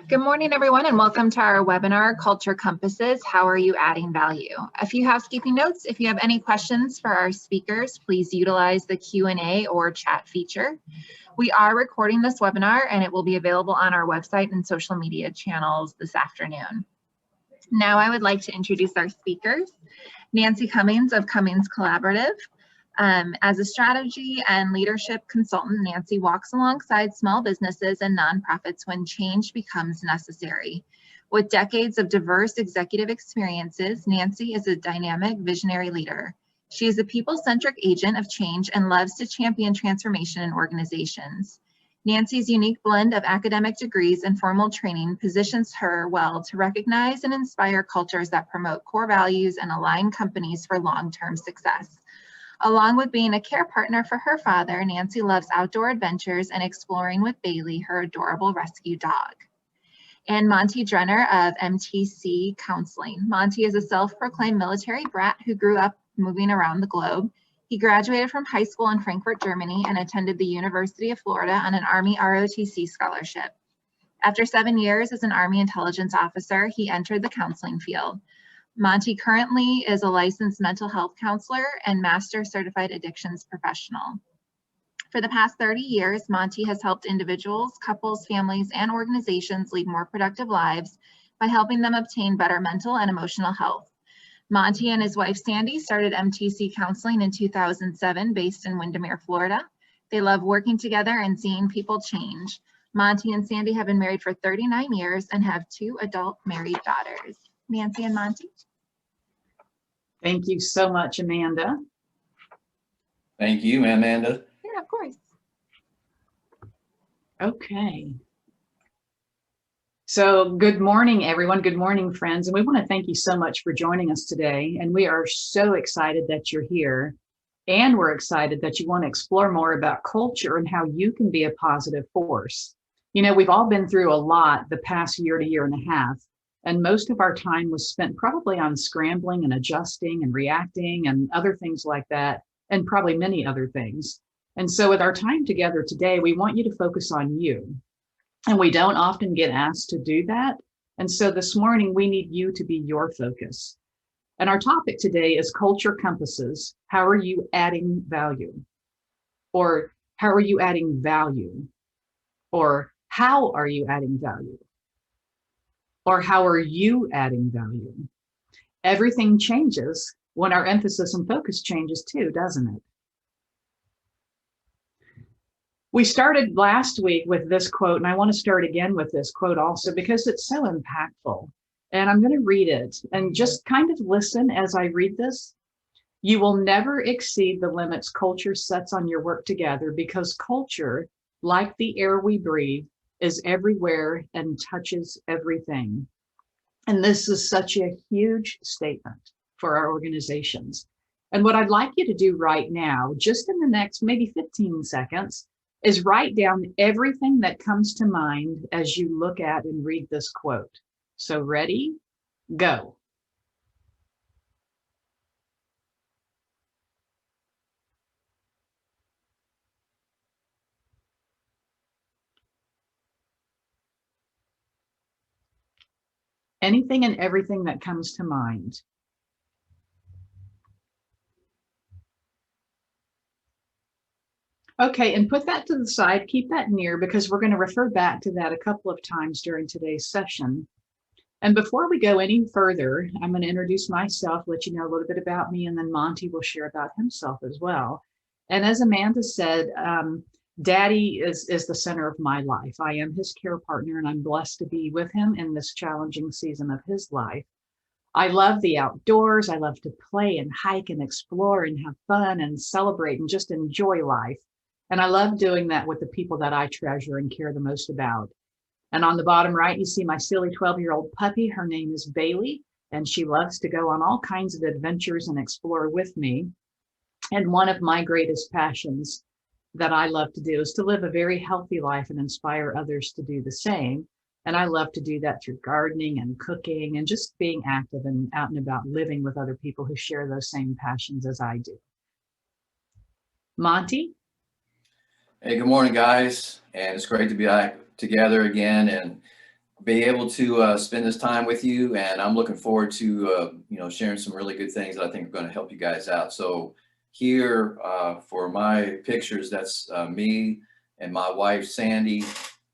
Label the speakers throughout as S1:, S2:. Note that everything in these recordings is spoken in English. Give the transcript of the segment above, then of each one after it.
S1: Good morning, everyone, and welcome to our webinar, Culture Compasses, How Are You Adding Value? A few housekeeping notes. If you have any questions for our speakers, please utilize the Q&A or chat feature. We are recording this webinar and it will be available on our website and social media channels this afternoon. Now I would like to introduce our speakers. Nancy Cummings of Cummings Collaborative. As a strategy and leadership consultant, Nancy walks alongside small businesses and nonprofits when change becomes necessary. With decades of diverse executive experiences, Nancy is a dynamic visionary leader. She is a people-centric agent of change and loves to champion transformation in organizations. Nancy's unique blend of academic degrees and formal training positions her well to recognize and inspire cultures that promote core values and align companies for long-term success. Along with being a care partner for her father, Nancy loves outdoor adventures and exploring with Bailey, her adorable rescue dog. And Monte Drenner of MTC Counseling. Monte is a self-proclaimed military brat who grew up moving around the globe. He graduated from high school in Frankfurt, Germany, and attended the University of Florida on an Army ROTC scholarship. After 7 years as an Army intelligence officer, he entered the counseling field. Monte currently is a licensed mental health counselor and master certified addictions professional. For the past 30 years, Monte has helped individuals, couples, families, and organizations lead more productive lives by helping them obtain better mental and emotional health. Monte and his wife Sandy started MTC Counseling in 2007 based in Windermere, Florida. They love working together and seeing people change. Monte and Sandy have been married for 39 years and have 2 adult married daughters. Nancy and Monte.
S2: Thank you so much, Amanda.
S3: Thank you, Amanda.
S1: Yeah, of course.
S2: Okay. So good morning, everyone. Good morning, friends. And we want to thank you so much for joining us today. And we are so excited that you're here. And we're excited that you want to explore more about culture and how you can be a positive force. You know, we've all been through a lot the past year to year and a half. And most of our time was spent probably on scrambling and adjusting and reacting and other things like that, and probably many other things. And so with our time together today, we want you to focus on you. And we don't often get asked to do that. And so this morning, we need you to be your focus. And our topic today is culture compasses. How are you adding value? Or how are you adding value? Or how are you adding value? Or how are you adding value? Everything changes when our emphasis and focus changes too, doesn't it? We started last week with this quote, and I want to start again with this quote also because it's so impactful. And I'm going to read it and just kind of listen as I read this. You will never exceed the limits culture sets on your work together because culture, like the air we breathe, is everywhere and touches everything. And this is such a huge statement for our organizations. And what I'd like you to do right now, just in the next maybe 15 seconds, is write down everything that comes to mind as you look at and read this quote. So ready, go. Anything and everything that comes to mind. Okay, and put that to the side, keep that near because we're going to refer back to that a couple of times during today's session. And before we go any further, I'm going to introduce myself, let you know a little bit about me, and then Monte will share about himself as well. And as Amanda said, Daddy is the center of my life. I am his care partner, and I'm blessed to be with him in this challenging season of his life. I love the outdoors. I love to play and hike and explore and have fun and celebrate and just enjoy life. And I love doing that with the people that I treasure and care the most about. And on the bottom right, you see my silly 12-year-old puppy. Her name is Bailey, and she loves to go on all kinds of adventures and explore with me. And one of my greatest passions that I love to do is to live a very healthy life and inspire others to do the same. And I love to do that through gardening and cooking and just being active and out and about living with other people who share those same passions as I do. Monte?
S3: Hey, good morning, guys. And it's great to be back together again. And be able to spend this time with you, and I'm looking forward to sharing some really good things that I think are going to help you guys out. So here for my pictures, that's me and my wife Sandy.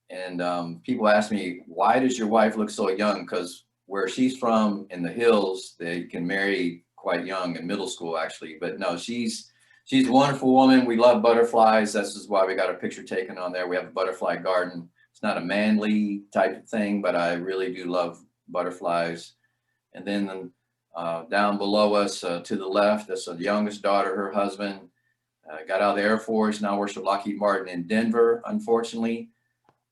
S3: And people ask me, why does your wife look so young? Because where she's from in the hills, they can marry quite young, in middle school actually. But no, she's a wonderful woman. We love butterflies. This is why we got our picture taken on there. We have a butterfly garden. It's not a manly type of thing, but I really do love butterflies. And then down below us to the left, that's the youngest daughter, her husband got out of the Air Force, now works for Lockheed Martin in Denver, unfortunately.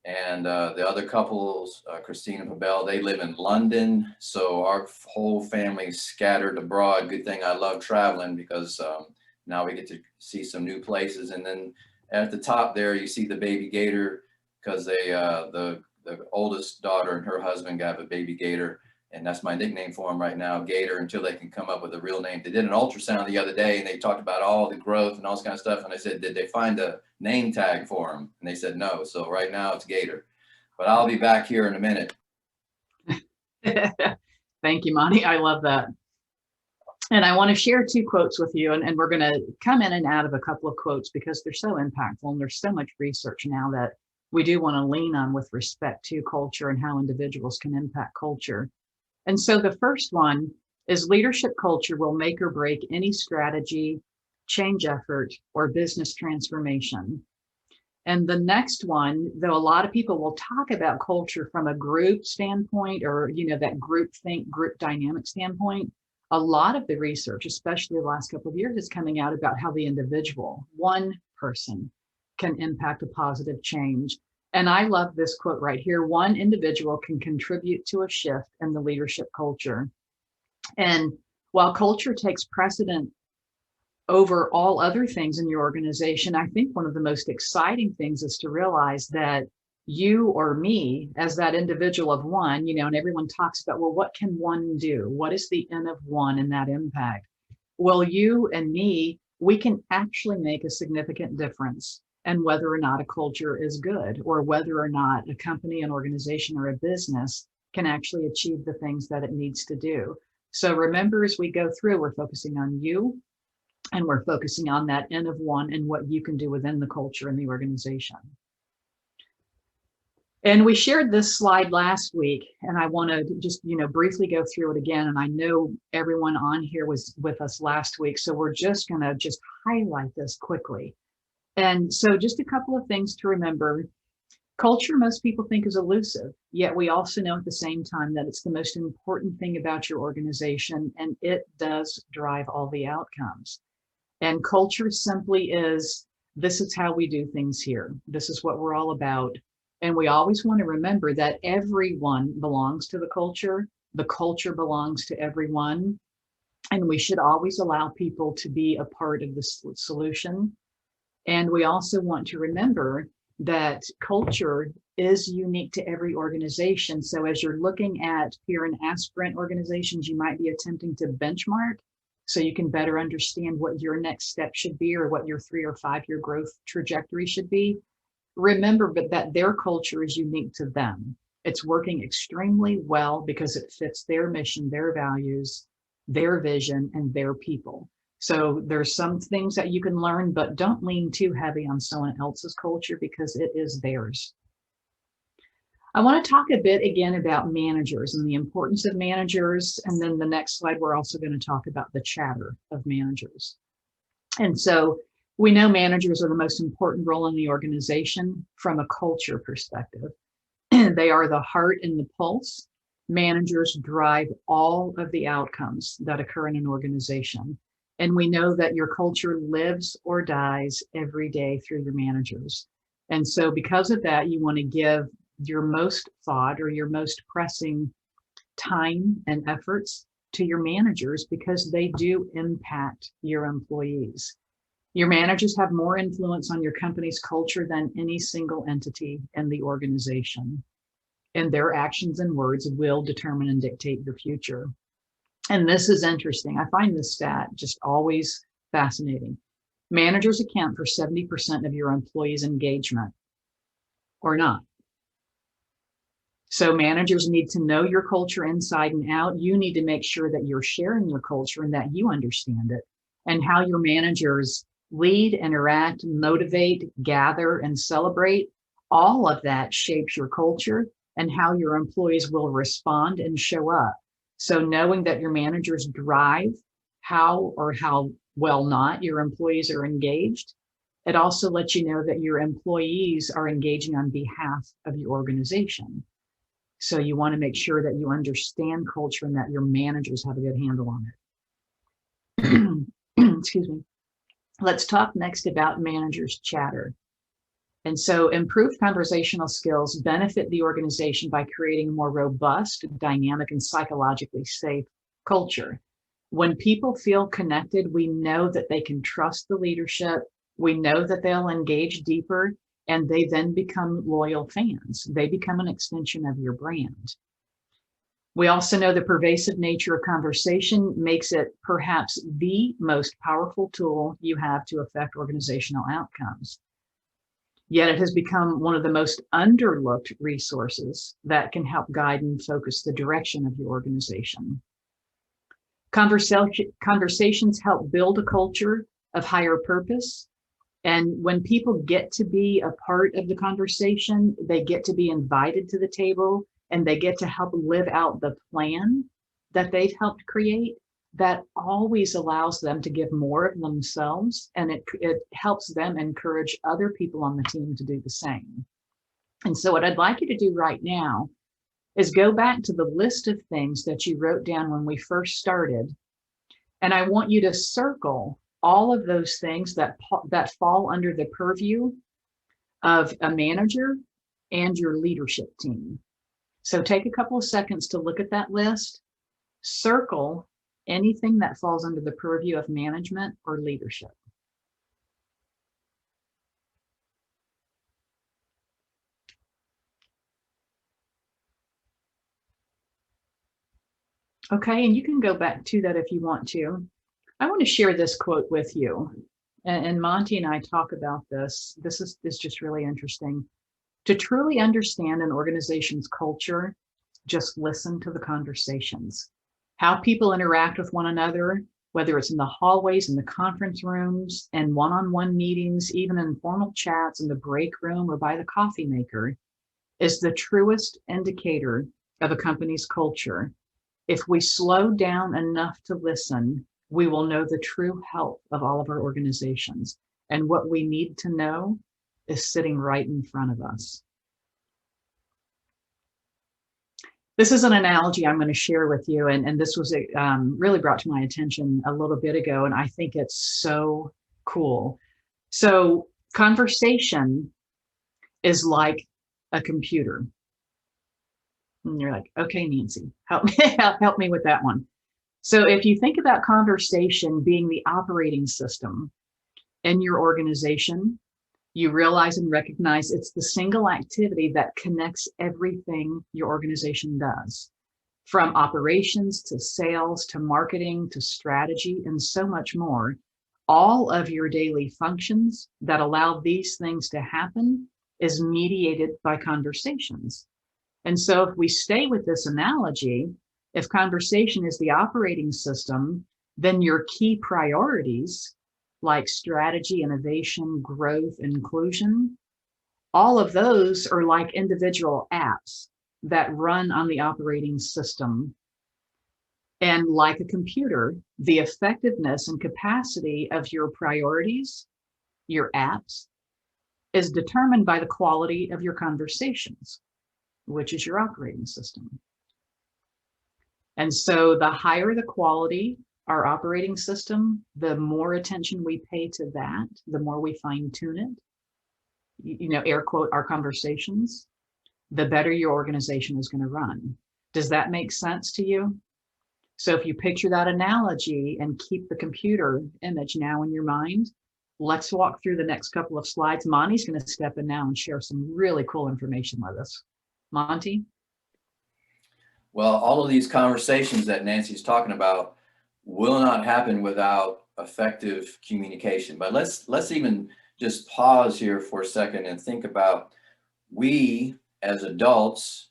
S3: And the other couples, Christine and Pavel, they live in London. So our whole family is scattered abroad. Good thing I love traveling, because now we get to see some new places. And then at the top there, you see the baby gator, because the oldest daughter and her husband got a baby gator. And that's my nickname for them right now, Gator, until they can come up with a real name. They did an ultrasound the other day, and they talked about all the growth and all this kind of stuff. And I said, did they find a name tag for him? And they said no. So right now it's Gator. But I'll be back here in a minute.
S2: Thank you, Monte. I love that. And I want to share two quotes with you, and we're going to come in and out of a couple of quotes because they're so impactful, and there's so much research now that we do want to lean on with respect to culture and how individuals can impact culture. And so the first one is, leadership culture will make or break any strategy, change effort, or business transformation. And the next one, though a lot of people will talk about culture from a group standpoint, or, that group think, group dynamic standpoint, a lot of the research, especially the last couple of years, is coming out about how the individual, one person, can impact a positive change. And I love this quote right here: one individual can contribute to a shift in the leadership culture. And while culture takes precedent over all other things in your organization, I think one of the most exciting things is to realize that you or me, as that individual of one, and everyone talks about, well, what can one do? What is the N of one in that impact? Well, you and me, we can actually make a significant difference. And whether or not a culture is good, or whether or not a company, an organization, or a business can actually achieve the things that it needs to do. So remember, as we go through, we're focusing on you, and we're focusing on that N of one and what you can do within the culture and the organization. And we shared this slide last week, and I want to just, briefly go through it again. And I know everyone on here was with us last week, so we're just going to highlight this quickly. And so just a couple of things to remember. Culture, most people think, is elusive, yet we also know at the same time that it's the most important thing about your organization, and it does drive all the outcomes. And culture simply is, this is how we do things here. This is what we're all about. And we always want to remember that everyone belongs to the culture belongs to everyone. And we should always allow people to be a part of the solution. And we also want to remember that culture is unique to every organization. So as you're looking at peer and aspirant organizations, you might be attempting to benchmark so you can better understand what your next step should be, or what your 3 or 5 year growth trajectory should be. Remember that their culture is unique to them. It's working extremely well because it fits their mission, their values, their vision, and their people. So there's some things that you can learn, but don't lean too heavy on someone else's culture because it is theirs. I want to talk a bit again about managers and the importance of managers. And then the next slide, we're also going to talk about the chatter of managers. And so we know managers are the most important role in the organization from a culture perspective. They are the heart and the pulse. Managers drive all of the outcomes that occur in an organization. And we know that your culture lives or dies every day through your managers. And so because of that, you want to give your most thought, or your most pressing time and efforts, to your managers, because they do impact your employees. Your managers have more influence on your company's culture than any single entity in the organization. And their actions and words will determine and dictate your future. And this is interesting. I find this stat just always fascinating. Managers account for 70% of your employees' engagement, or not. So managers need to know your culture inside and out. You need to make sure that you're sharing your culture and that you understand it, and how your managers lead, interact, motivate, gather, and celebrate. All of that shapes your culture and how your employees will respond and show up. So knowing that your managers drive how or how well not your employees are engaged, it also lets you know that your employees are engaging on behalf of your organization. So you want to make sure that you understand culture and that your managers have a good handle on it. Excuse me. Let's talk next about managers chatter. And so improved conversational skills benefit the organization by creating a more robust, dynamic, and psychologically safe culture. When people feel connected, we know that they can trust the leadership. We know that they'll engage deeper, and they then become loyal fans. They become an extension of your brand. We also know the pervasive nature of conversation makes it perhaps the most powerful tool you have to affect organizational outcomes. Yet it has become one of the most underlooked resources that can help guide and focus the direction of your organization. Conversations help build a culture of higher purpose. And when people get to be a part of the conversation, they get to be invited to the table, and they get to help live out the plan that they've helped create. That always allows them to give more of themselves, and it helps them encourage other people on the team to do the same. And so what I'd like you to do right now is go back to the list of things that you wrote down when we first started, and I want you to circle all of those things that fall under the purview of a manager and your leadership team. So take a couple of seconds to look at that list, circle anything that falls under the purview of management or leadership. Okay, and you can go back to that if you want to. I want to share this quote with you. And Monte and I talk about this. This is just really interesting. To truly understand an organization's culture, just listen to the conversations. How people interact with one another, whether it's in the hallways, in the conference rooms, and one-on-one meetings, even informal chats in the break room or by the coffee maker, is the truest indicator of a company's culture. If we slow down enough to listen, we will know the true health of all of our organizations. And what we need to know is sitting right in front of us. This is an analogy I'm going to share with you, and this was really brought to my attention a little bit ago, and I think it's so cool. So conversation is like a computer. And you're like, okay, Nancy, help me with that one. So if you think about conversation being the operating system in your organization, you realize and recognize it's the single activity that connects everything your organization does, from operations to sales to marketing to strategy and so much more. All of your daily functions that allow these things to happen is mediated by conversations. And so if we stay with this analogy, if conversation is the operating system, then your key priorities like strategy, innovation, growth, inclusion, all of those are like individual apps that run on the operating system. And like a computer, the effectiveness and capacity of your priorities, your apps, is determined by the quality of your conversations, which is your operating system. And so the higher the quality, our operating system, the more attention we pay to that, the more we fine tune it, air quote, our conversations, the better your organization is going to run. Does that make sense to you? So if you picture that analogy and keep the computer image now in your mind, let's walk through the next couple of slides. Monte's going to step in now and share some really cool information with us. Monte?
S3: Well, all of these conversations that Nancy's talking about will not happen without effective communication. But let's even just pause here for a second and think about we as adults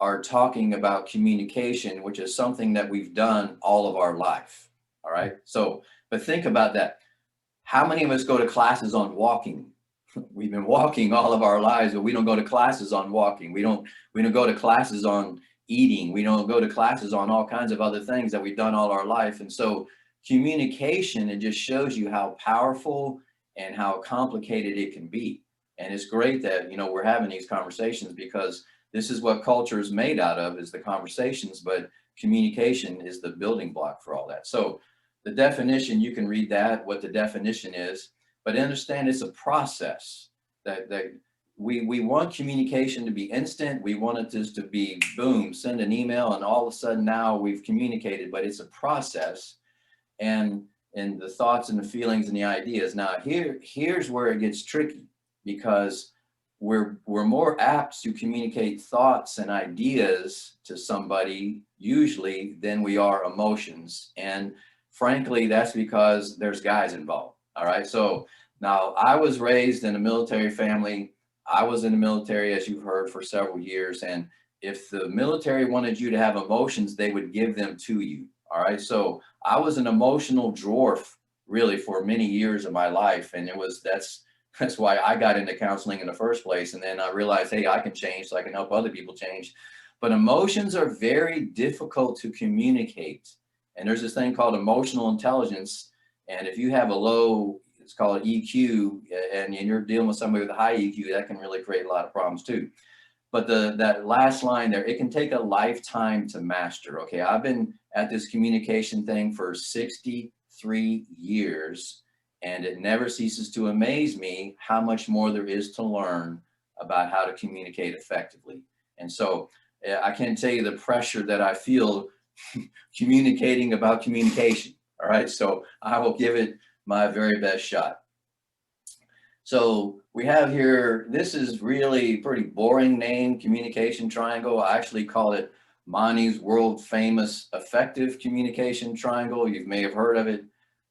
S3: are talking about communication, which is something that we've done all of our life. All right. So, but think about that. How many of us go to classes on walking? We've been walking all of our lives, but we don't go to classes on walking. We don't go to classes on eating. We don't go to classes on all kinds of other things that we've done all our life. And so communication, it just shows you how powerful and how complicated it can be. And it's great that, we're having these conversations, because this is what culture is made out of, is the conversations, but communication is the building block for all that. So the definition, you can read that, what the definition is, but understand it's a process that we want communication to be instant. We want it just to be boom, send an email, and all of a sudden now we've communicated, but it's a process, and the thoughts and the feelings and the ideas. Now here's where it gets tricky, because we're more apt to communicate thoughts and ideas to somebody usually than we are emotions. And frankly, that's because there's guys involved. All right. So now I was raised in a military family. I was in the military, as you've heard, for several years. And if the military wanted you to have emotions, they would give them to you. All right. So I was an emotional dwarf really for many years of my life. And that's why I got into counseling in the first place. And then I realized, hey, I can change, so I can help other people change. But emotions are very difficult to communicate. And there's this thing called emotional intelligence. And if you have a low, it's called EQ, and you're dealing with somebody with a high EQ, that can really create a lot of problems too. But that last line there, it can take a lifetime to master. Okay, I've been at this communication thing for 63 years. And it never ceases to amaze me how much more there is to learn about how to communicate effectively. And so I can't tell you the pressure that I feel communicating about communication. All right. So I will give it my very best shot. So we have here, this is really pretty boring name, communication triangle. I actually call it Monte's world famous effective communication triangle. You may have heard of it.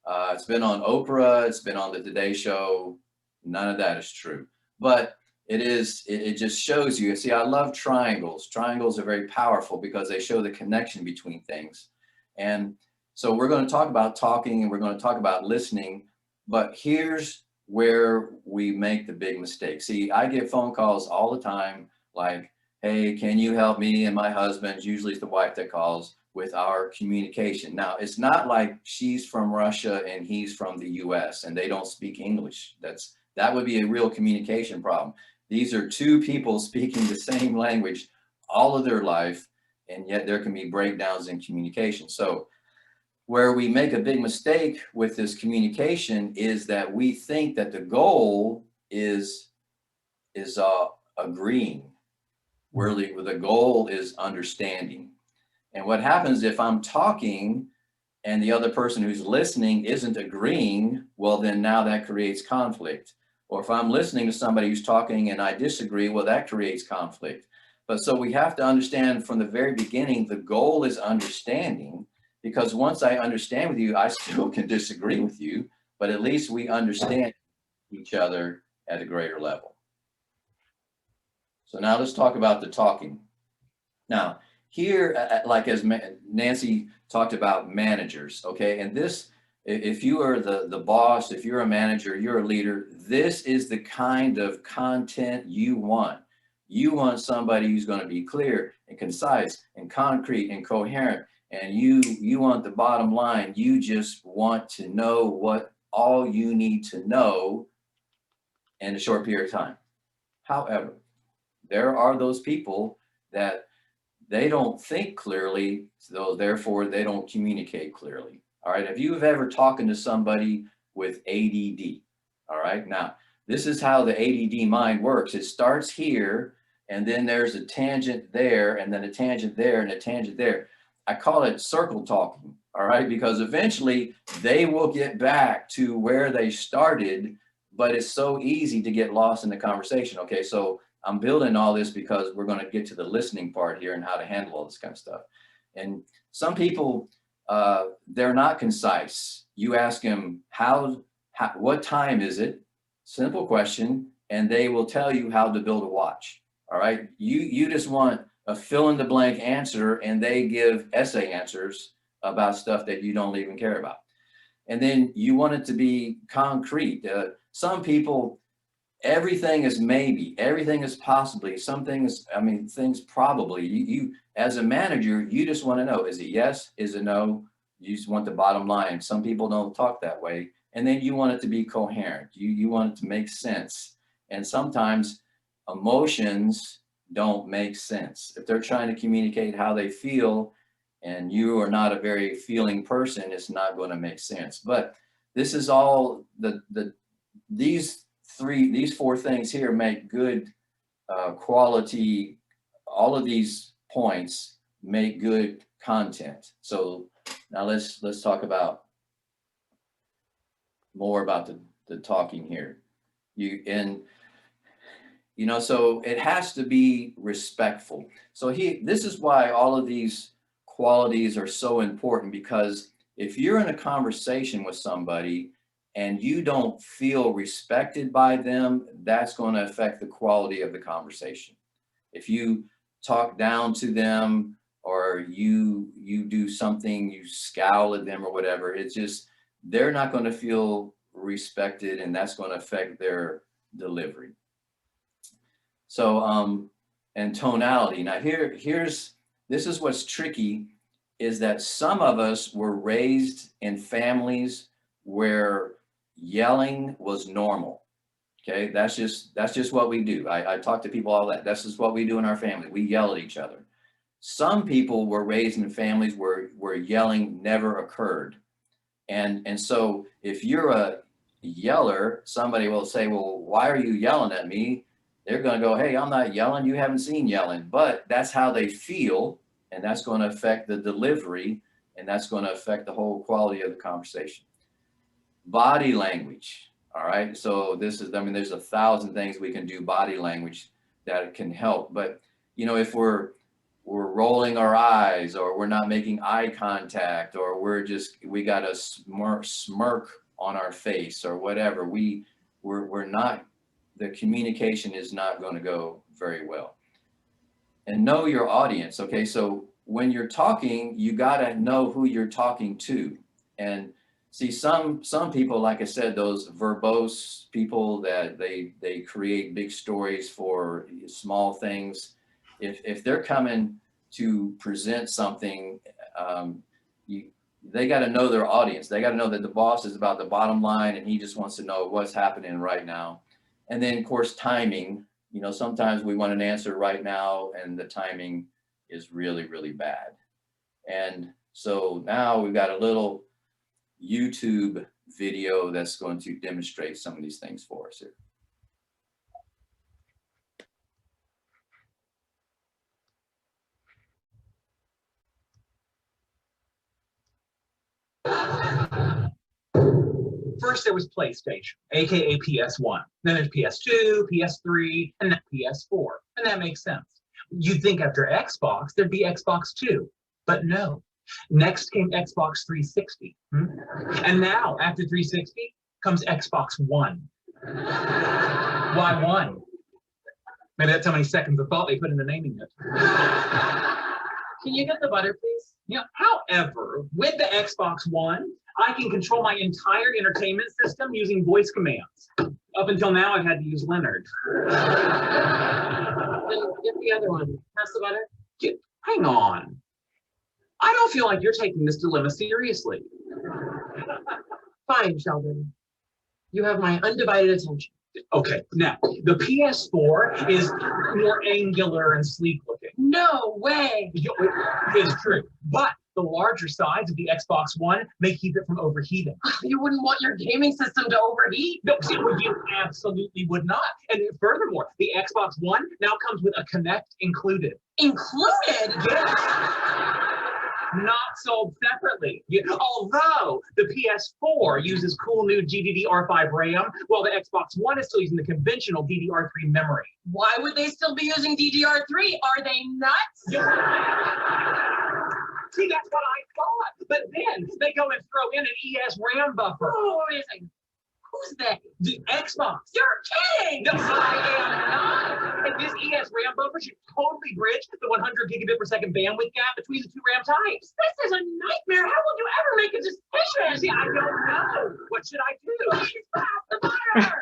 S3: It's been on Oprah, it's been on the Today Show. None of that is true, but it just shows you. See, I love triangles. Triangles are very powerful because they show the connection between things. And so we're going to talk about talking, and we're going to talk about listening, but here's where we make the big mistake. See, I get phone calls all the time, like, hey, can you help me and my husband? Usually it's the wife that calls, with our communication. Now, it's not like she's from Russia and he's from the US and they don't speak English. That would be a real communication problem. These are two people speaking the same language all of their life, and yet there can be breakdowns in communication. So where we make a big mistake with this communication is that we think that the goal is agreeing, where the goal is understanding. And what happens if I'm talking and the other person who's listening isn't agreeing? Well, then now that creates conflict. Or if I'm listening to somebody who's talking and I disagree, well, that creates conflict. But so we have to understand from the very beginning, the goal is understanding, because once I understand with you, I still can disagree with you, but at least we understand each other at a greater level. So now let's talk about the talking. Now, here, like as Nancy talked about managers, okay, and this, if you are the boss, if you're a manager, you're a leader, this is the kind of content you want. You want somebody who's going to be clear and concise and concrete and coherent, and you want the bottom line. You just want to know what all you need to know in a short period of time. However, there are those people that they don't think clearly, so therefore they don't communicate clearly. All right. Have you ever talking to somebody with ADD? All right. Now, this is how the ADD mind works. It starts here, and then there's a tangent there, and then a tangent there, and a tangent there. I call it circle talking. All right. Because eventually they will get back to where they started, but it's so easy to get lost in the conversation. Okay. So I'm building all this because we're going to get to the listening part here and how to handle all this kind of stuff. And some people, they're not concise. You ask them, what time is it? Simple question. And they will tell you how to build a watch. All right. You just want a fill in the blank answer, and they give essay answers about stuff that you don't even care about. And then you want it to be concrete. Some people, everything is maybe, everything is possibly, some things, I mean, things probably. You as a manager, you just want to know, is it yes, is it no? You just want the bottom line. Some people don't talk that way. And then you want it to be coherent. You want it to make sense. And sometimes emotions don't make sense. If they're trying to communicate how they feel and you are not a very feeling person, it's not going to make sense. But this is all these four things here make good quality. All of these points make good content. So now let's talk about more about the talking here. So it has to be respectful. So this is why all of these qualities are so important, because if you're in a conversation with somebody and you don't feel respected by them, that's going to affect the quality of the conversation. If you talk down to them, or you do something, you scowl at them or whatever, it's just, they're not going to feel respected, and that's going to affect their delivery. So, and tonality. Now this is what's tricky, is that some of us were raised in families where yelling was normal. Okay, that's just what we do. I talk to people all that. That's just what we do in our family. We yell at each other. Some people were raised in families where yelling never occurred. And so if you're a yeller, somebody will say, well, why are you yelling at me? They're going to go, hey, I'm not yelling. You haven't seen yelling. But that's how they feel. And that's going to affect the delivery. And that's going to affect the whole quality of the conversation. Body language. All right. So there's 1,000 things we can do body language that can help. But, if we're rolling our eyes, or we're not making eye contact, or we got a smirk on our face or whatever, we're not, the communication is not going to go very well. And know your audience. Okay. So when you're talking, you got to know who you're talking to. And see, some people, like I said, those verbose people that they create big stories for small things. If they're coming to present something, they got to know their audience. They got to know that the boss is about the bottom line, and he just wants to know what's happening right now. And then, of course, timing. Sometimes we want an answer right now, and the timing is really, really bad. And so now we've got a little YouTube video that's going to demonstrate some of these things for us here.
S4: First, there was PlayStation, aka PS1. Then there's PS2, PS3, and then PS4. And that makes sense. You'd think after Xbox, there'd be Xbox 2. But no. Next came Xbox 360. And now, after 360, comes Xbox One. Why one? Maybe that's how many seconds of thought they put into naming it.
S5: Can you get the butter, please?
S4: Yeah. However, with the Xbox One, I can control my entire entertainment system using voice commands. Up until now, I've had to use Leonard.
S5: Then get the other one. Pass the butter.
S4: Hang on. I don't feel like you're taking this dilemma seriously.
S5: Fine, Sheldon. You have my undivided attention.
S4: Okay, now, the PS4 is more angular and sleek looking.
S5: No way!
S4: It is true, but the larger size of the Xbox One may keep it from overheating.
S5: You wouldn't want your gaming system to overheat?
S4: No, you absolutely would not. And furthermore, the Xbox One now comes with a Kinect included.
S5: Included?
S4: Yes. Not sold separately. Although the PS4 uses cool new GDDR5 RAM, while the Xbox One is still using the conventional DDR3 memory.
S5: Why would they still be using DDR3? Are they nuts?
S4: See, that's what I thought. But then they go and throw in an ES RAM buffer.
S5: Oh, wait a second. Who's they?
S4: The Xbox.
S5: You're kidding!
S4: No, I am not. And this ES RAM buffer should totally bridge the 100 gigabit per second bandwidth gap between the two RAM types.
S5: This is a nightmare. How will you ever make a decision?
S4: See, I don't know. What should I do?
S5: Please pass the butter.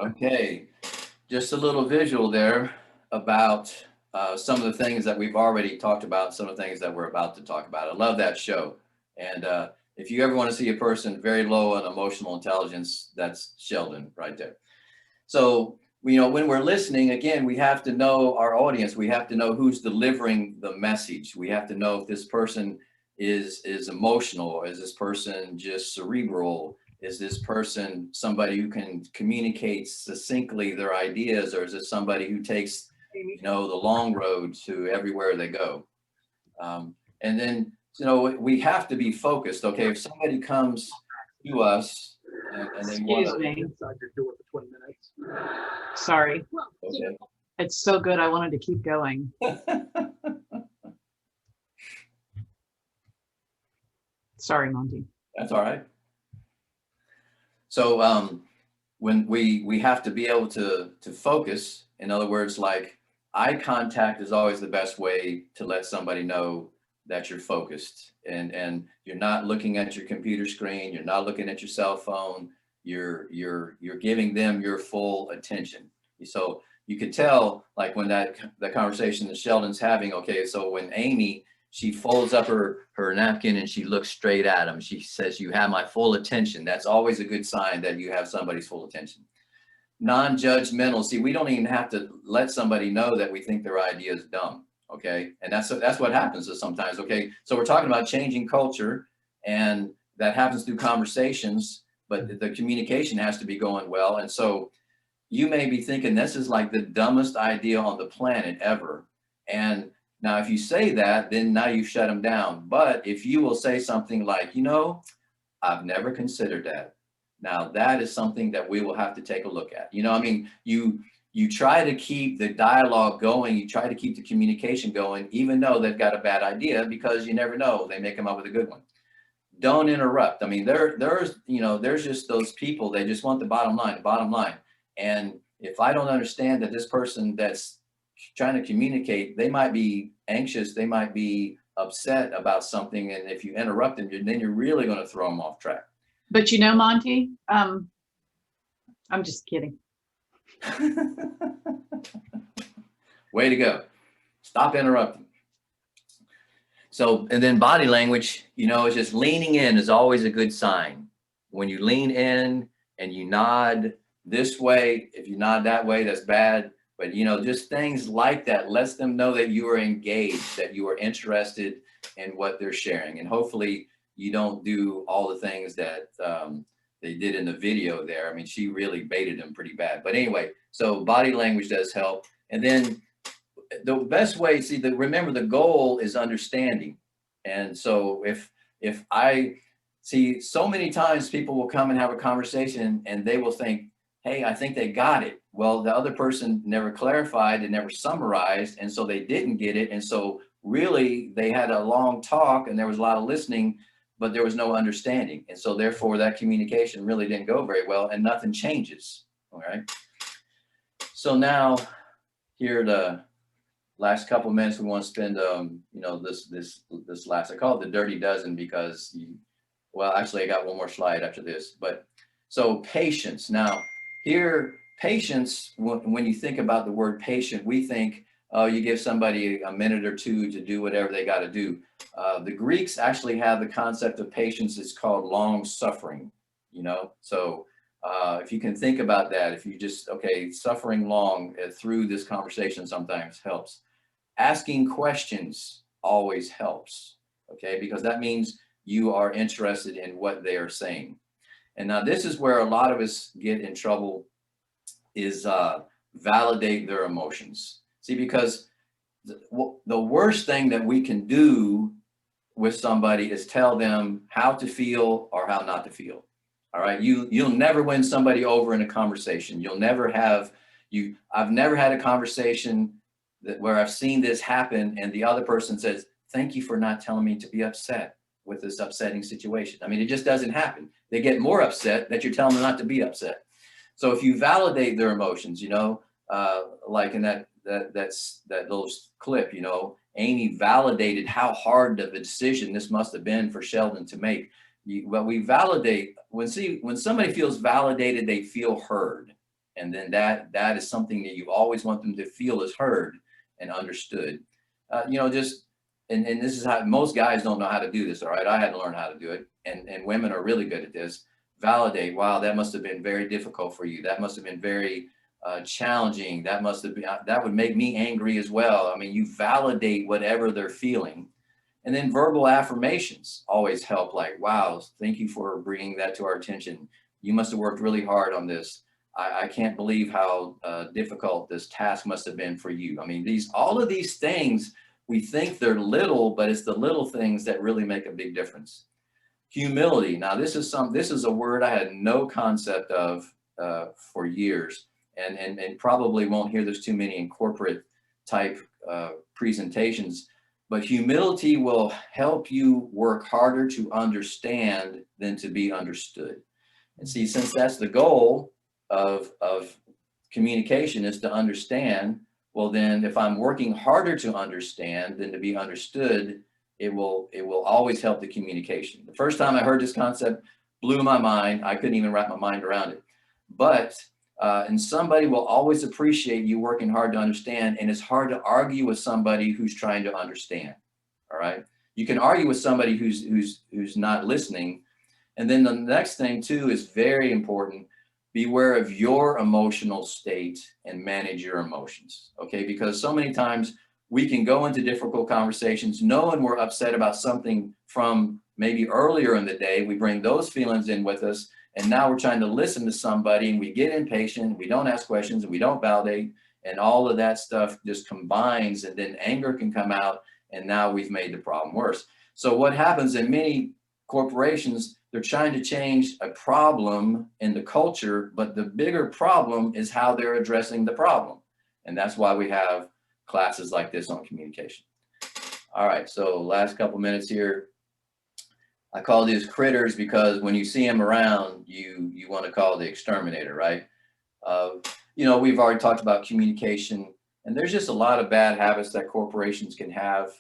S3: Okay, just a little visual there about some of the things that we've already talked about, some of the things that we're about to talk about. I love that show. And if you ever want to see a person very low on emotional intelligence, that's Sheldon right there. So, when we're listening, again, we have to know our audience. We have to know who's delivering the message. We have to know if this person is emotional, or is this person just cerebral? Is this person somebody who can communicate succinctly their ideas, or is it somebody who takes, the long road to everywhere they go? And then, we have to be focused. Okay, if somebody comes to us and they want
S2: Excuse me.
S4: Inside your door for 20 minutes.
S2: Sorry.
S3: Okay.
S2: It's so good. I wanted to keep going. Sorry, Monte.
S3: That's all right. So when we have to be able to focus, in other words, like eye contact is always the best way to let somebody know that you're focused, and you're not looking at your computer screen, you're not looking at your cell phone, you're giving them your full attention. So you could tell, like when that conversation that Sheldon's having, okay, so when Amy, she folds up her napkin and she looks straight at him. She says, "You have my full attention." That's always a good sign that you have somebody's full attention. Non-judgmental. See, we don't even have to let somebody know that we think their idea is dumb. Okay, and that's what happens sometimes. Okay, so we're talking about changing culture, and that happens through conversations, but the communication has to be going well. And so you may be thinking this is like the dumbest idea on the planet ever, and now, if you say that, then now you've shut them down. But if you will say something like, I've never considered that. Now, that is something that we will have to take a look at. You try to keep the dialogue going. You try to keep the communication going, even though they've got a bad idea, because you never know. They may come up with a good one. Don't interrupt. I mean, there's just those people, they just want the bottom line. And if I don't understand that this person that's trying to communicate, they might be anxious, they might be upset about something, and if you interrupt them, then you're really going to throw them off track.
S2: But Monte, I'm just kidding.
S3: Way to go. Stop interrupting. So, and then body language, it's just leaning in is always a good sign. When you lean in and you nod this way, if you nod that way, that's bad. But, just things like that lets them know that you are engaged, that you are interested in what they're sharing. And hopefully you don't do all the things that they did in the video there. I mean, she really baited them pretty bad. But anyway, so body language does help. And then the best way, remember the goal is understanding. And so if I see, so many times people will come and have a conversation and they will think, hey, I think they got it. Well, the other person never clarified and never summarized, and so they didn't get it. And so really they had a long talk and there was a lot of listening, but there was no understanding. And so therefore that communication really didn't go very well and nothing changes. All right. So now here the last couple of minutes we want to spend, this last, I call it the dirty dozen because actually I got one more slide after this, but so patience. Now, here, patience, when you think about the word patient, we think, you give somebody a minute or two to do whatever they got to do. The Greeks actually have the concept of patience. It's called long suffering, So if you can think about that, if you just, suffering long through this conversation sometimes helps. Asking questions always helps, because that means you are interested in what they are saying. And now this is where a lot of us get in trouble, is validate their emotions. See, because the worst thing that we can do with somebody is tell them how to feel or how not to feel. All right. You'll never win somebody over in a conversation. I've never had a conversation where I've seen this happen, and the other person says, thank you for not telling me to be upset with this upsetting situation. I mean, it just doesn't happen. They get more upset that you're telling them not to be upset. So if you validate their emotions, like in that little clip, Amy validated how hard of a decision this must have been for Sheldon to make. Well, we validate when somebody feels validated, they feel heard. And then that is something that you always want them to feel is heard and understood. And this is how most guys don't know how to do this. All right. I had to learn how to do it. And women are really good at this. Validate. Wow, that must have been very difficult for you. That must have been very challenging. That would make me angry as well. I mean, you validate whatever they're feeling. And then verbal affirmations always help. Like, wow, thank you for bringing that to our attention. You must have worked really hard on this. I can't believe how difficult this task must have been for you. I mean, all of these things, we think they're little, but it's the little things that really make a big difference. Humility. Now, this is a word I had no concept of for years, and probably won't hear this too many in corporate type presentations. But humility will help you work harder to understand than to be understood. And see, since that's the goal of communication is to understand, well, then if I'm working harder to understand than to be understood, it will always help the communication. The first time I heard this concept blew my mind. I couldn't even wrap my mind around it. But and somebody will always appreciate you working hard to understand, and it's hard to argue with somebody who's trying to understand. All right, you can argue with somebody who's not listening. And then the next thing too is very important. Beware of your emotional state and manage your emotions. Okay, because so many times we can go into difficult conversations knowing we're upset about something from maybe earlier in the day. We bring those feelings in with us, and now we're trying to listen to somebody, and we get impatient, we don't ask questions, and we don't validate, and all of that stuff just combines, and then anger can come out, and now we've made the problem worse. So what happens in many corporations, they're trying to change a problem in the culture, but the bigger problem is how they're addressing the problem. And that's why we have classes like this on communication. All right, so last couple minutes here. I call these critters because when you see them around, you want to call the exterminator, right? We've already talked about communication, and there's just a lot of bad habits that corporations can have.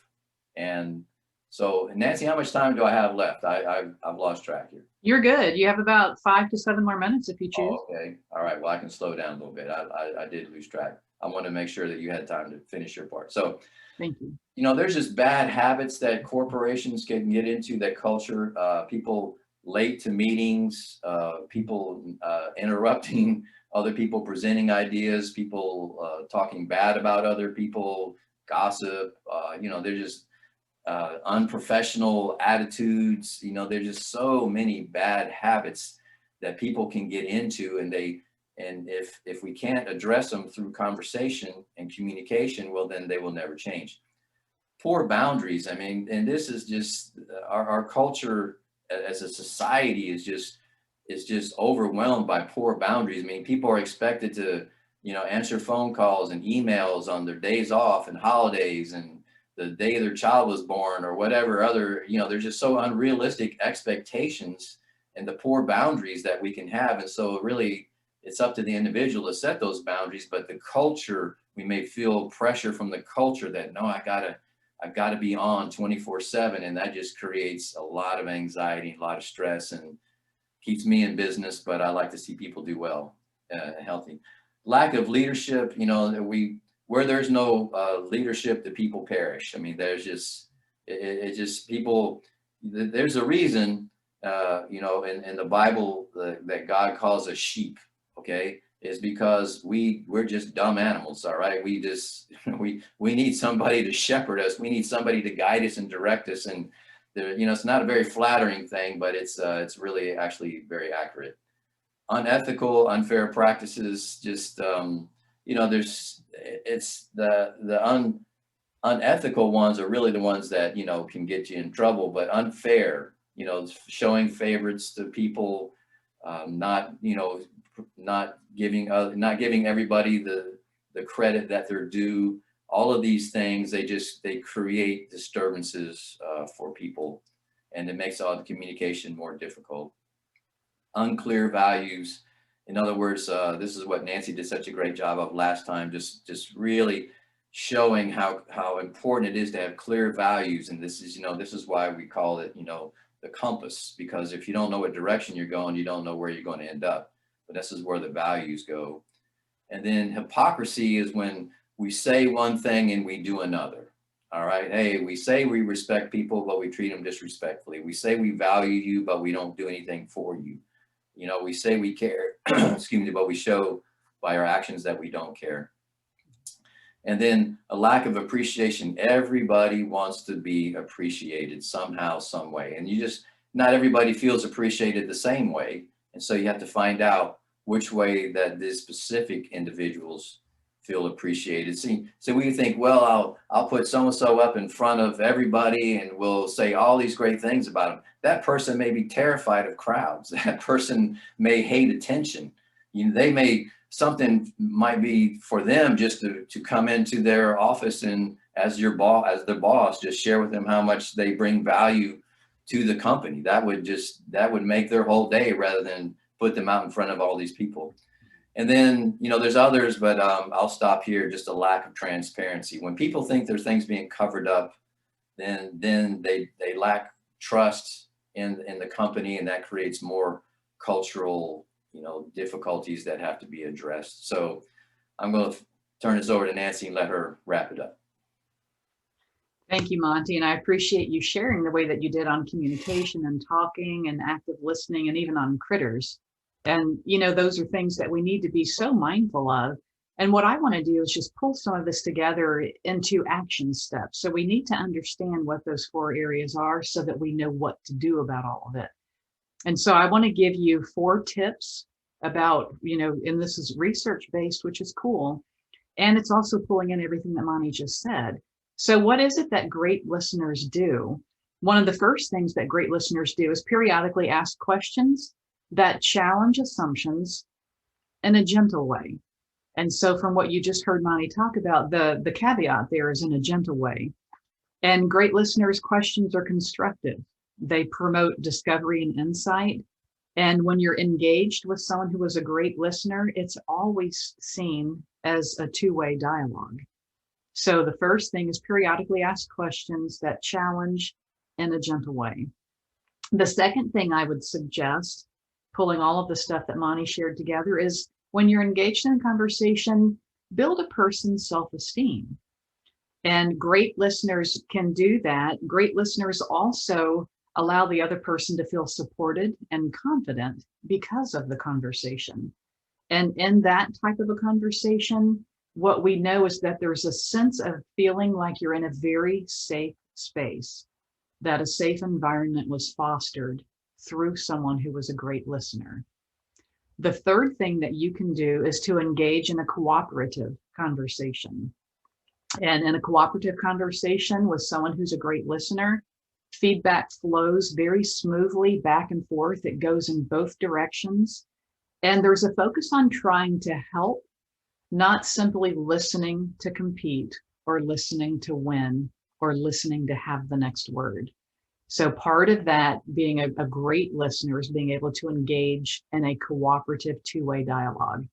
S3: And so, Nancy, how much time do I have left? I've lost track here.
S2: You're good. You have about 5 to 7 more minutes if you choose.
S3: Oh, okay. All right. Well, I can slow down a little bit. I did lose track. I want to make sure that you had time to finish your part. So,
S2: thank you.
S3: There's just bad habits that corporations can get into, that culture, people late to meetings, people interrupting other people presenting ideas, people talking bad about other people, gossip, they're just unprofessional attitudes. There's just so many bad habits that people can get into, and if we can't address them through conversation and communication, well, then they will never change. Poor boundaries. I mean, and this is just our culture as a society is just overwhelmed by poor boundaries. I mean, people are expected to, answer phone calls and emails on their days off and holidays and the day their child was born or whatever other, there's just so unrealistic expectations and the poor boundaries that we can have. And so really it's up to the individual to set those boundaries, but the culture, we may feel pressure from the culture that, no, I've got to be on 24/7. And that just creates a lot of anxiety, a lot of stress, and keeps me in business, but I like to see people do well, healthy. Lack of leadership, where there's no leadership, the people perish. I mean, there's just people, there's a reason, in the Bible that God calls us sheep, okay, is because we're just dumb animals, all right? We just, we need somebody to shepherd us. We need somebody to guide us and direct us. And it's not a very flattering thing, but it's really actually very accurate. Unethical, unfair practices, just, it's the unethical ones are really the ones that, can get you in trouble, but unfair, showing favorites to people, not giving everybody the credit that they're due, all of these things, they create disturbances for people, and it makes all the communication more difficult. Unclear values. In other words, this is what Nancy did such a great job of last time, just really showing how important it is to have clear values. And this is, this is why we call it, the compass, because if you don't know what direction you're going, you don't know where you're going to end up. But this is where the values go. And then hypocrisy is when we say one thing and we do another. All right. Hey, we say we respect people, but we treat them disrespectfully. We say we value you, but we don't do anything for you. We say we care, excuse me, but we show by our actions that we don't care. And then a lack of appreciation. Everybody wants to be appreciated somehow, some way. And not everybody feels appreciated the same way. And so you have to find out which way that these specific individuals feel appreciated. So we think, well, I'll put so-and-so up in front of everybody and we'll say all these great things about them. That person may be terrified of crowds. That person may hate attention. Something might be for them just to come into their office and as the boss, just share with them how much they bring value to the company. That would make their whole day rather than put them out in front of all these people. And then, there's others, but I'll stop here. Just a lack of transparency. When people think there's things being covered up, then they lack trust in the company, and that creates more cultural, difficulties that have to be addressed. So I'm going to turn this over to Nancy and let her wrap it up.
S2: Thank you, Monte. And I appreciate you sharing the way that you did on communication and talking and active listening and even on critters. And, those are things that we need to be so mindful of. And what I want to do is just pull some of this together into action steps. So we need to understand what those 4 areas are so that we know what to do about all of it. And so I want to give you 4 tips about, and this is research-based, which is cool. And it's also pulling in everything that Monte just said. So what is it that great listeners do? One of the first things that great listeners do is periodically ask questions that challenge assumptions in a gentle way. And so from what you just heard Monte talk about, the caveat there is in a gentle way. And great listeners' questions are constructive. They promote discovery and insight. And when you're engaged with someone who is a great listener, it's always seen as a 2-way dialogue. So the first thing is periodically ask questions that challenge in a gentle way. The second thing I would suggest, pulling all of the stuff that Monte shared together, is when you're engaged in a conversation, build a person's self-esteem. And great listeners can do that. Great listeners also allow the other person to feel supported and confident because of the conversation. And in that type of a conversation, what we know is that there's a sense of feeling like you're in a very safe space, that a safe environment was fostered through someone who was a great listener. The third thing that you can do is to engage in a cooperative conversation. And in a cooperative conversation with someone who's a great listener, feedback flows very smoothly back and forth. It goes in both directions. And there's a focus on trying to help, not simply listening to compete or listening to win or listening to have the next word. So part of that being a great listener is being able to engage in a cooperative 2-way dialogue.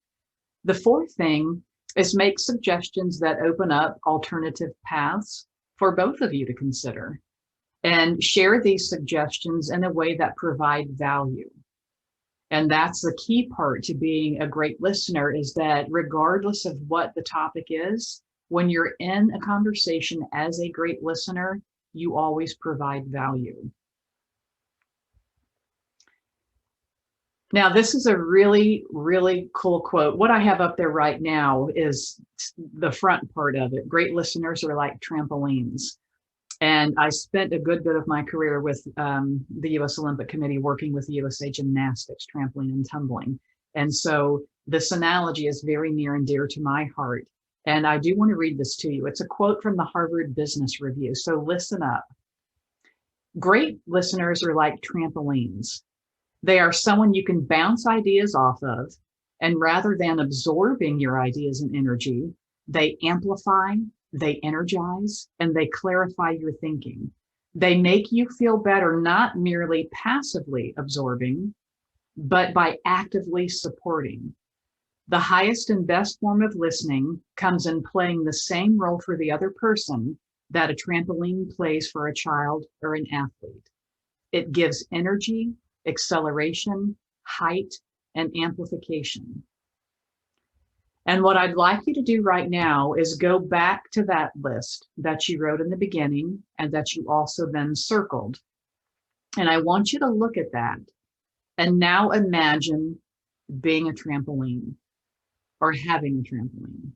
S2: The fourth thing is make suggestions that open up alternative paths for both of you to consider, and share these suggestions in a way that provide value. And that's the key part to being a great listener, is that regardless of what the topic is, when you're in a conversation as a great listener, you always provide value. Now, this is a really, really cool quote. What I have up there right now is the front part of it. Great listeners are like trampolines. And I spent a good bit of my career with the U.S. Olympic Committee working with USA Gymnastics, trampoline and tumbling. And so this analogy is very near and dear to my heart. And I do want to read this to you. It's a quote from the Harvard Business Review. So listen up. Great listeners are like trampolines. They are someone you can bounce ideas off of, and rather than absorbing your ideas and energy, they amplify, they energize, and they clarify your thinking. They make you feel better, not merely passively absorbing, but by actively supporting. The highest and best form of listening comes in playing the same role for the other person that a trampoline plays for a child or an athlete. It gives energy, acceleration, height, and amplification. And what I'd like you to do right now is go back to that list that you wrote in the beginning and that you also then circled. And I want you to look at that and now imagine being a trampoline or having a trampoline.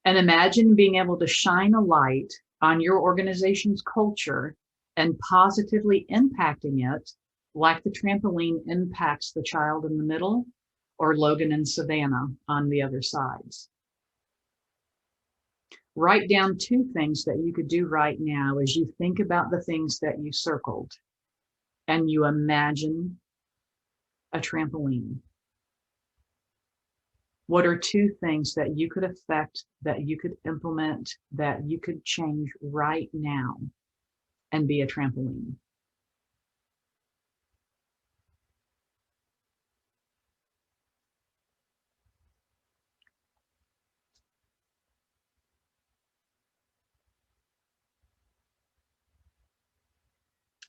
S2: And imagine being able to shine a light on your organization's culture and positively impacting it like the trampoline impacts the child in the middle or Logan and Savannah on the other sides. Write down 2 things that you could do right now as you think about the things that you circled and you imagine a trampoline. What are 2 things that you could affect, that you could implement, that you could change right now and be a trampoline?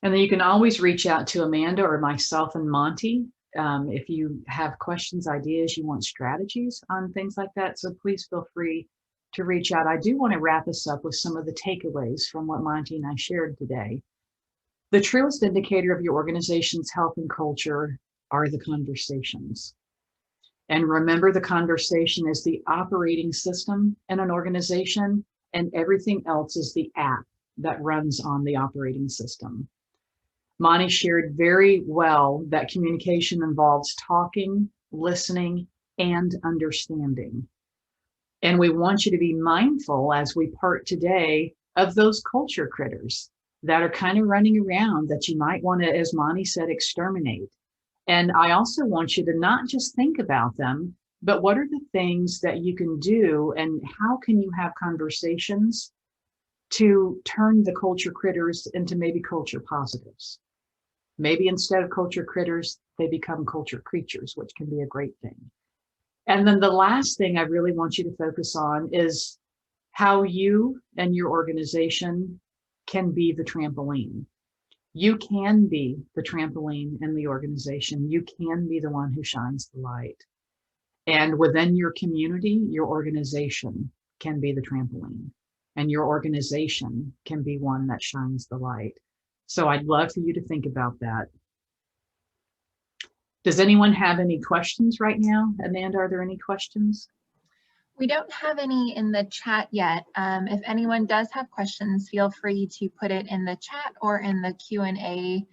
S2: And then you can always reach out to Amanda or myself and Monte if you have questions, ideas, you want strategies on things like that. So please feel free to reach out. I do want to wrap us up with some of the takeaways from what Monte and I shared today. The truest indicator of your organization's health and culture are the conversations. And remember, the conversation is the operating system in an organization, and everything else is the app that runs on the operating system. Monte shared very well that communication involves talking, listening, and understanding. And we want you to be mindful as we part today of those culture critters that are kind of running around that you might want to, as Monte said, exterminate. And I also want you to not just think about them, but what are the things that you can do and how can you have conversations to turn the culture critters into maybe culture positives? Maybe instead of culture critters, they become culture creatures, which can be a great thing. And then the last thing I really want you to focus on is how you and your organization can be the trampoline. You can be the trampoline in the organization. You can be the one who shines the light. And within your community, your organization can be the trampoline. And your organization can be one that shines the light. So I'd love for you to think about that. Does anyone have any questions right now? Amanda, are there any questions?
S1: We don't have any in the chat yet. If anyone does have questions, feel free to put it in the chat or in the Q&A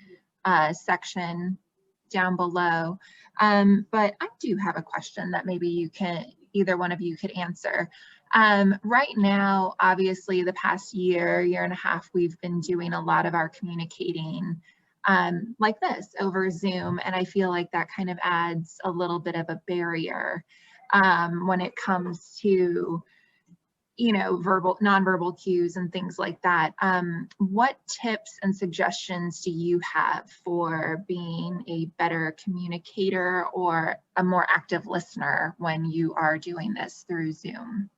S1: section down below. But I do have a question that maybe either one of you could answer. Right now, obviously, the past year and a half, we've been doing a lot of our communicating like this over Zoom, and I feel like that kind of adds a little bit of a barrier when it comes to, nonverbal cues and things like that. What tips and suggestions do you have for being a better communicator or a more active listener when you are doing this through Zoom?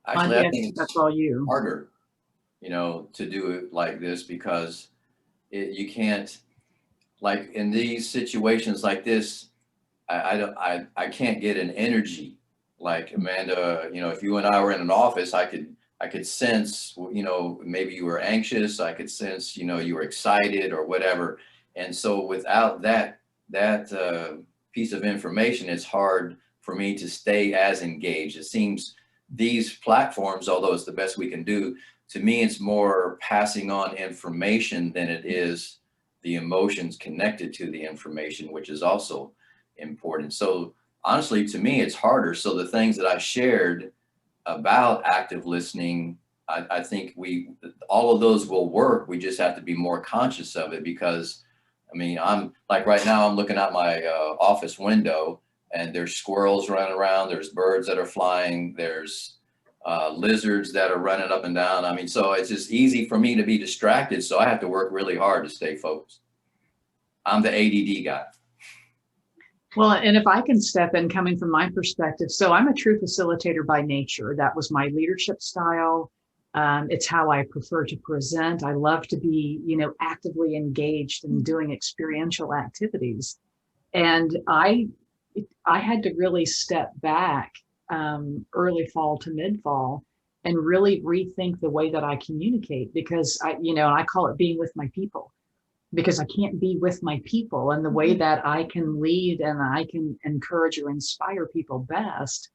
S3: Actually, I think
S2: that's all you.
S3: harder, to do it like this because you can't, like in these situations like this, I can't get an energy like Amanda. If you and I were in an office, I could sense, maybe you were anxious. I could sense, you were excited or whatever. And so without that piece of information, it's hard for me to stay as engaged. It seems these platforms, although it's the best we can do, to me, it's more passing on information than it is the emotions connected to the information, which is also important. So honestly, to me, it's harder. So the things that I shared about active listening, I think all of those will work. We just have to be more conscious of it because, I'm like right now, I'm looking out my office window and there's squirrels running around, there's birds that are flying, there's lizards that are running up and down. I mean, so it's just easy for me to be distracted. So I have to work really hard to stay focused. I'm the ADD guy.
S2: Well, and if I can step in coming from my perspective, so I'm a true facilitator by nature. That was my leadership style. It's how I prefer to present. I love to be, actively engaged in doing experiential activities. And I had to really step back early fall to mid fall and really rethink the way that I communicate, because I call it being with my people, because I can't be with my people. And the way that I can lead and I can encourage or inspire people best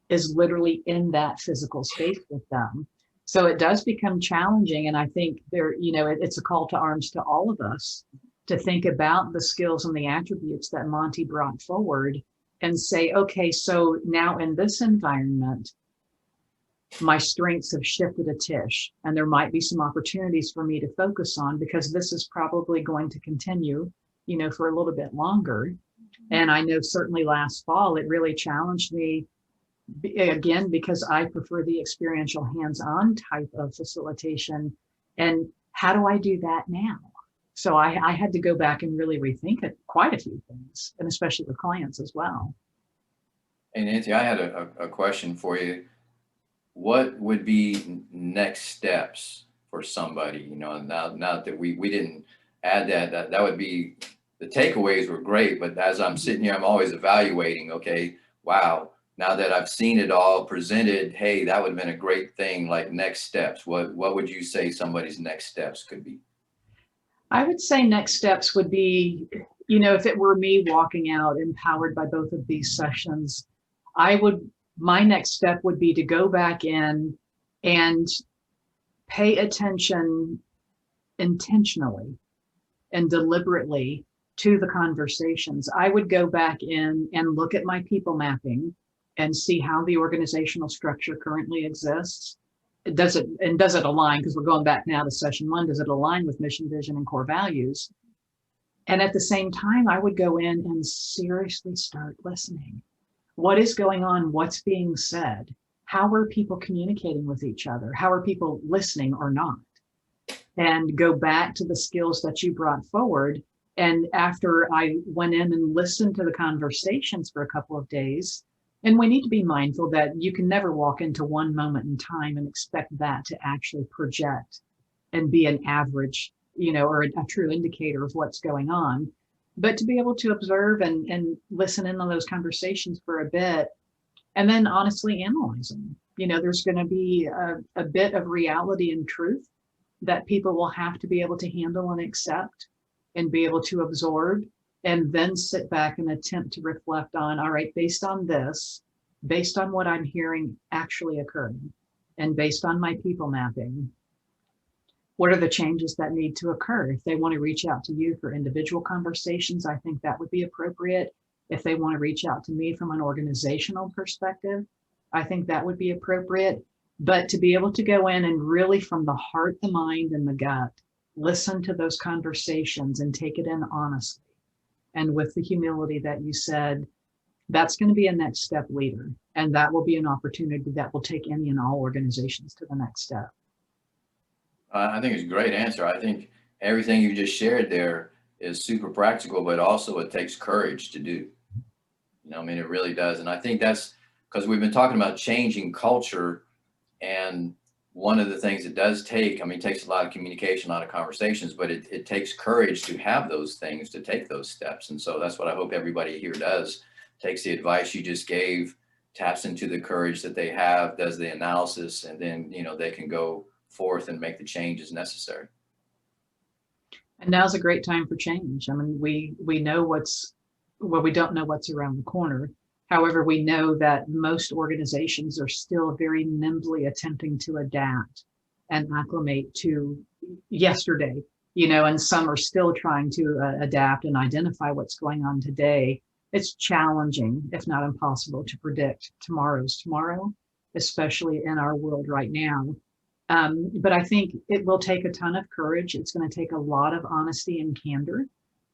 S2: is literally in that physical space with them. So it does become challenging. And I think it's a call to arms to all of us to think about the skills and the attributes that Monte brought forward and say, okay, so now in this environment, my strengths have shifted a tish, and there might be some opportunities for me to focus on, because this is probably going to continue, for a little bit longer. And I know certainly last fall, it really challenged me again, because I prefer the experiential hands-on type of facilitation. And how do I do that now? So I had to go back and really rethink it, quite a few things, and especially with clients as well.
S3: And Nancy, I had a question for you. What would be next steps for somebody, now that we didn't add that would be, the takeaways were great, but as I'm sitting here, I'm always evaluating, okay, wow, now that I've seen it all presented, hey, that would have been a great thing, like next steps. What would you say somebody's next steps could be?
S2: I would say next steps would be, if it were me walking out empowered by both of these sessions, my next step would be to go back in and pay attention intentionally and deliberately to the conversations. I would go back in and look at my people mapping and see how the organizational structure currently exists. Does it align, because we're going back now to session 1, does it align with mission, vision, and core values? And at the same time, I would go in and seriously start listening. What is going on? What's being said? How are people communicating with each other? How are people listening or not? And go back to the skills that you brought forward. And after I went in and listened to the conversations for a couple of days, and we need to be mindful that you can never walk into one moment in time and expect that to actually project and be an average, or a true indicator of what's going on. But to be able to observe and listen in on those conversations for a bit, and then honestly analyze them. There's going to be a bit of reality and truth that people will have to be able to handle and accept and be able to absorb, and then sit back and attempt to reflect on, all right, based on this, based on what I'm hearing actually occurring, and based on my people mapping, what are the changes that need to occur? If they want to reach out to you for individual conversations, I think that would be appropriate. If they want to reach out to me from an organizational perspective, I think that would be appropriate. But to be able to go in and really from the heart, the mind, and the gut, listen to those conversations and take it in honestly. And with the humility that you said, that's going to be a next step leader. And that will be an opportunity that will take any and all organizations to the next step.
S3: I think it's a great answer. I think everything you just shared there is super practical, but also it takes courage to do. It really does. And I think that's because we've been talking about changing culture. And one of the things it does take, it takes a lot of communication, a lot of conversations, but it takes courage to have those things, to take those steps. And so that's what I hope everybody here does, takes the advice you just gave, taps into the courage that they have, does the analysis, and then, they can go forth and make the changes necessary.
S2: And now's a great time for change. We know we don't know what's around the corner. However, we know that most organizations are still very nimbly attempting to adapt and acclimate to yesterday, and some are still trying to adapt and identify what's going on today. It's challenging, if not impossible, to predict tomorrow's tomorrow, especially in our world right now. But I think it will take a ton of courage. It's going to take a lot of honesty and candor.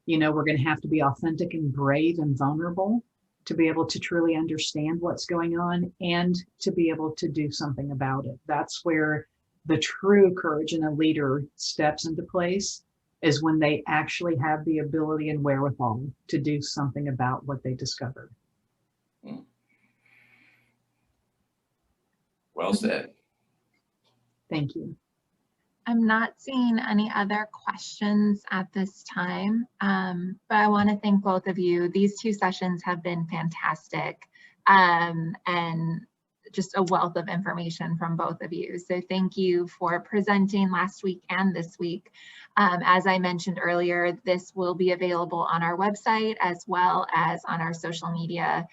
S2: We're going to have to be authentic and brave and vulnerable to be able to truly understand what's going on and to be able to do something about it. That's where the true courage in a leader steps into place, is when they actually have the ability and wherewithal to do something about what they discovered.
S3: Well said.
S2: Thank you.
S1: I'm not seeing any other questions at this time, but I want to thank both of you. These two sessions have been fantastic, and just a wealth of information from both of you. So thank you for presenting last week and this week. As I mentioned earlier, this will be available on our website as well as on our social media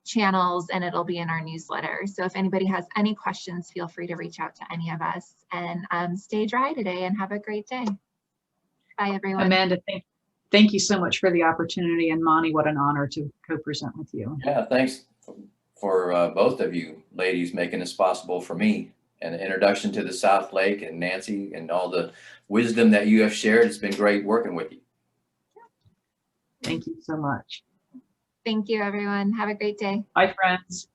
S1: channels, and it'll be in our newsletter. So if anybody has any questions, feel free to reach out to any of us, and stay dry today and have a great day. Bye, everyone.
S2: Amanda, thank you so much for the opportunity. And Monte, what an honor to co-present with you.
S3: Yeah, thanks for both of you ladies making this possible for me, and the introduction to the South Lake, and Nancy, and all the wisdom that you have shared. It's been great working with you.
S2: Thank you so much.
S1: Thank you, everyone. Have a great day.
S2: Bye, friends.